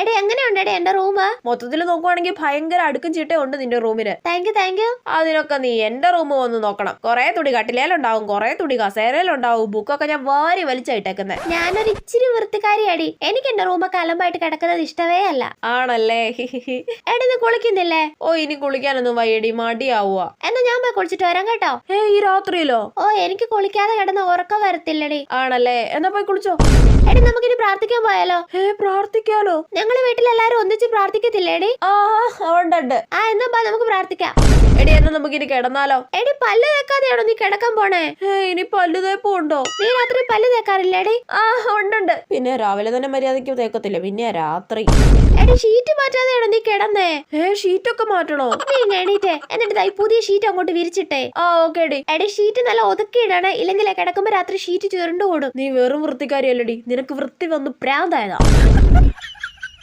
എടേ എങ്ങനെയുണ്ട് എന്റെ റൂം? മൊത്തത്തിൽ നോക്കുവാണെങ്കിൽ ഭയങ്കര അടുക്കും ചിട്ടയും ഉണ്ട് നിന്റെ റൂമിന്. Thank you. അതിനൊക്കെ നീ എന്റെ റൂം വന്ന് നോക്കണം. കൊറേ തുണി കട്ടിലേലുണ്ടാവും, കൊറേ തുണി കസേരയിലുണ്ടാവും, ബുക്കൊക്കെ ഞാൻ വാരി വലിച്ചിട്ടേക്കുന്നത്. ഞാനൊരു ഇച്ചിരി വൃത്തിക്കാരിയടി. എനിക്ക് എന്റെ റൂമൊക്കെ അലമ്പായിട്ട് കിടക്കുന്നത് ഇഷ്ടവേ അല്ല. ആണല്ലേ? എടി നീ കുളിക്കുന്നില്ലേ? ഓ ഇനി കുളിക്കാനൊന്നും വയ്യടി, മടിയാവുക. എന്നാ ഞാൻ പോയി കുളിച്ചിട്ട് വരാം കേട്ടോ. ഈ രാത്രിയിലോ? ഓ എനിക്ക് കുളിക്കാതെ കിടന്ന ഉറക്കം വരത്തില്ലടി. ആണല്ലേ? എന്നാ പോയി കുളിച്ചോ. എടി നമുക്കിനി പ്രാർത്ഥിക്കാൻ പോയാലോ? പ്രാർത്ഥിക്കാലോ? ഞങ്ങള് വീട്ടിലെല്ലാരും ഒന്നിച്ച് പ്രാർത്ഥിക്കത്തില്ലേടി? ഉണ്ട്. എന്നാ നമുക്ക് പ്രാർത്ഥിക്കാം. എടി എന്നാ നമുക്കിനി കിടന്നാലോ? എടി പല്ല് തേക്കാതെയാണോ നീ കിടക്കാൻ പോണേ? ഇനി പല്ല് തേപ്പ് ഉണ്ടോ? നീ രാത്രി പല്ല് തേക്കാറില്ലേടി? ഉണ്ട്. പിന്നെ രാവിലെ തന്നെ മര്യാദയ്ക്ക് തേക്കത്തില്ല, പിന്നെ രാത്രി. എടി ഷീറ്റ് മാറ്റാതെയാണോ നീ കിടന്നേ? ഷീറ്റൊക്കെ മാറ്റണോ? നീ എണീറ്റേ, എന്നിട്ട് പുതിയ ഷീറ്റ് അങ്ങോട്ട് വിരിച്ചിട്ടേ. ഓക്കെ ഡി. എടി ഷീറ്റ് നല്ല ഒതുക്കിയിടണേ, ഇല്ലെങ്കിൽ കിടക്കുമ്പോ രാത്രി ഷീറ്റ് ചുരുണ്ടു കൂടും. നീ വെറും വൃത്തിക്കാരിയല്ലടി, നിനക്ക് വൃത്തി വന്ന് പ്രാന്തായതാ.